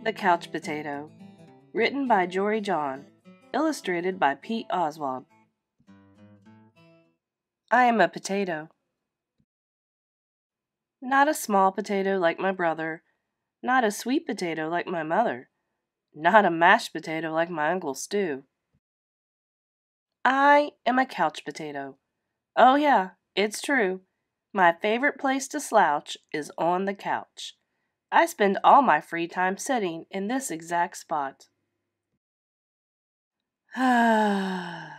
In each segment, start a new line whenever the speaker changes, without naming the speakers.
The Couch Potato. Written by Jory John. Illustrated by Pete Oswald. I am a potato. Not a small potato like my brother. Not a sweet potato like my mother. Not a mashed potato like my Uncle Stu. I am a couch potato. Oh yeah, it's true. My favorite place to slouch is on the couch. I spend all my free time sitting in this exact spot. Why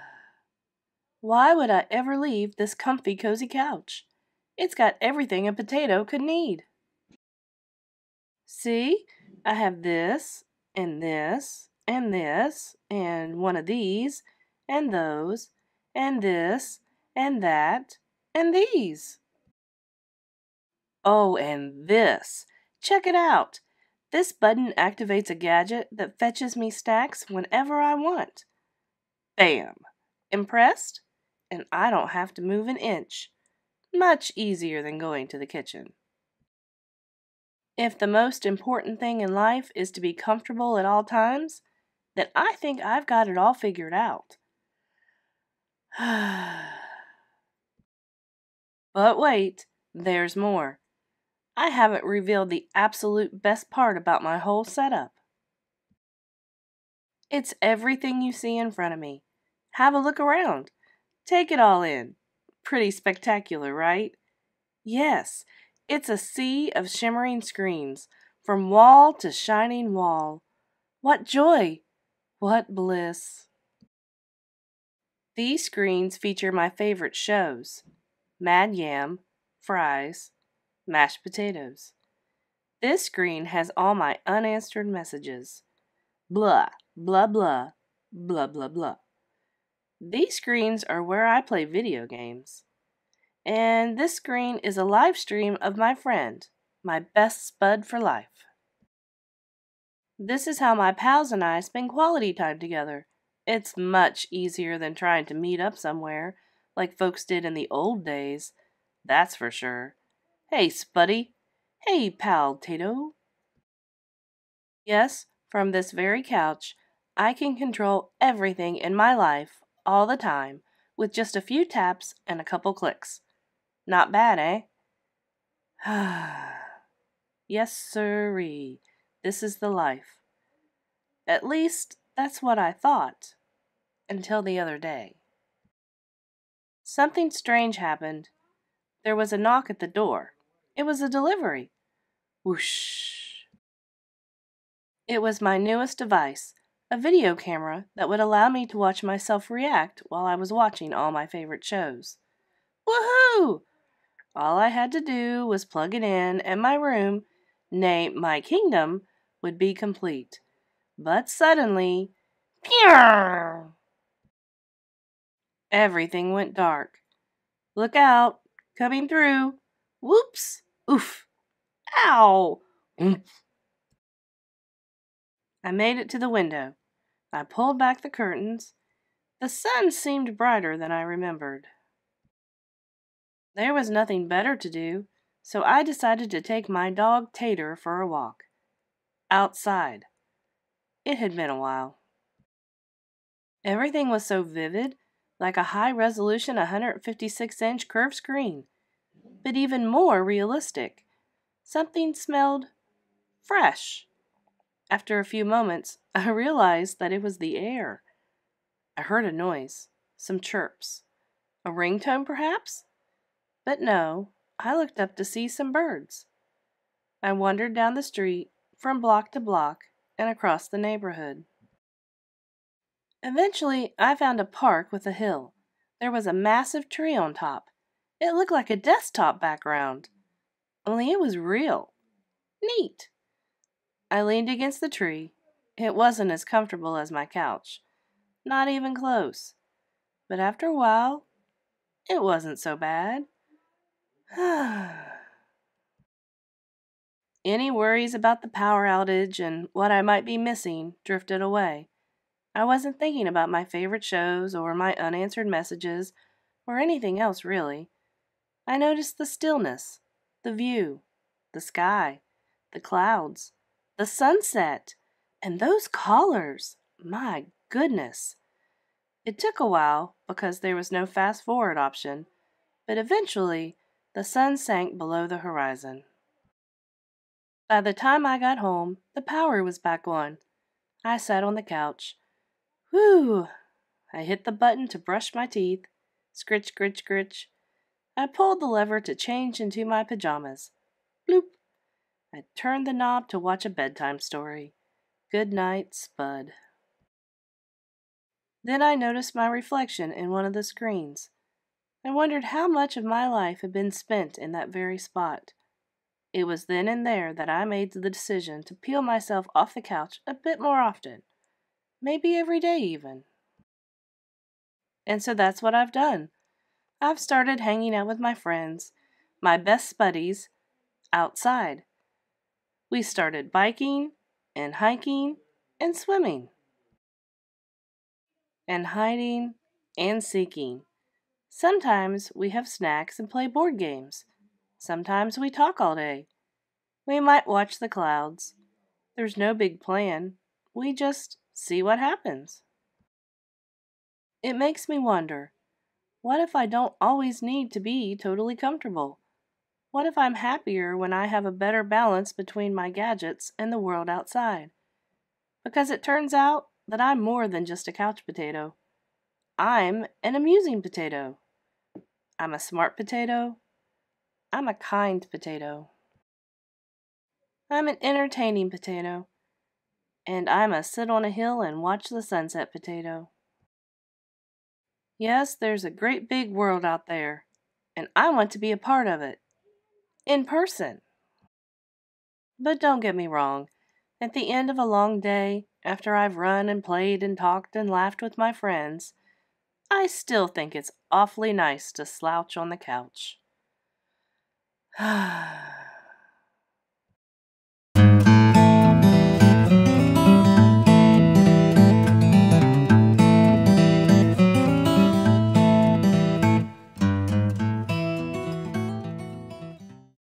would I ever leave this comfy, cozy couch? It's got everything a potato could need. See, I have this, and this, and this, and one of these, and those, and this, and that, and these. Oh, and this. Check it out. This button activates a gadget that fetches me snacks whenever I want. Bam! Impressed? And I don't have to move an inch. Much easier than going to the kitchen. If the most important thing in life is to be comfortable at all times, then I think I've got it all figured out. But wait, there's more. I haven't revealed the absolute best part about my whole setup. It's everything you see in front of me. Have a look around. Take it all in. Pretty spectacular, right? Yes, it's a sea of shimmering screens, from wall to shining wall. What joy! What bliss! These screens feature my favorite shows: Mad Yam, Fries, Mashed Potatoes. This screen has all my unanswered messages. Blah, blah, blah, blah, blah, blah. These screens are where I play video games. And this screen is a live stream of my friend, my best spud for life. This is how my pals and I spend quality time together. It's much easier than trying to meet up somewhere, like folks did in the old days. That's for sure. Hey, Spuddy. Hey, pal Tato. Yes, from this very couch, I can control everything in my life, all the time, with just a few taps and a couple clicks. Not bad, eh? Yes, sirree. This is the life. At least, that's what I thought. Until the other day. Something strange happened. There was a knock at the door. It was a delivery. Whoosh. It was my newest device, a video camera that would allow me to watch myself react while I was watching all my favorite shows. Woohoo! All I had to do was plug it in, and my room, nay, my kingdom, would be complete. But suddenly, pew! Everything went dark. Look out! Coming through! Whoops! Oof! Ow! Oomph! I made it to the window. I pulled back the curtains. The sun seemed brighter than I remembered. There was nothing better to do, so I decided to take my dog Tater for a walk. Outside. It had been a while. Everything was so vivid, like a high-resolution 156-inch curved screen, but even more realistic. Something smelled fresh. After a few moments, I realized that it was the air. I heard a noise, some chirps. A ringtone, perhaps? But no, I looked up to see some birds. I wandered down the street, from block to block, and across the neighborhood. Eventually, I found a park with a hill. There was a massive tree on top. It looked like a desktop background, only it was real. Neat. I leaned against the tree. It wasn't as comfortable as my couch. Not even close. But after a while, it wasn't so bad. Any worries about the power outage and what I might be missing drifted away. I wasn't thinking about my favorite shows or my unanswered messages or anything else really. I noticed the stillness, the view, the sky, the clouds, the sunset, And those collars! My goodness! It took a while because there was no fast forward option, but eventually the sun sank below the horizon. By the time I got home, the power was back on. I sat on the couch. Whew! I hit the button to brush my teeth. Scritch, scritch, scritch. I pulled the lever to change into my pajamas. Bloop! I turned the knob to watch a bedtime story. Good night, Spud. Then I noticed my reflection in one of the screens. I wondered how much of my life had been spent in that very spot. It was then and there that I made the decision to peel myself off the couch a bit more often. Maybe every day even. And so that's what I've done. I've started hanging out with my friends, my best buddies, outside. We started biking and hiking and swimming and hiding and seeking. Sometimes we have snacks and play board games. Sometimes we talk all day. We might watch the clouds. There's no big plan. We just see what happens. It makes me wonder, what if I don't always need to be totally comfortable? What if I'm happier when I have a better balance between my gadgets and the world outside? Because it turns out that I'm more than just a couch potato. I'm an amusing potato. I'm a smart potato. I'm a kind potato. I'm an entertaining potato. And I'm a sit on a hill and watch the sunset potato. Yes, there's a great big world out there, and I want to be a part of it. In person. But don't get me wrong. At the end of a long day, after I've run and played and talked and laughed with my friends, I still think it's awfully nice to slouch on the couch.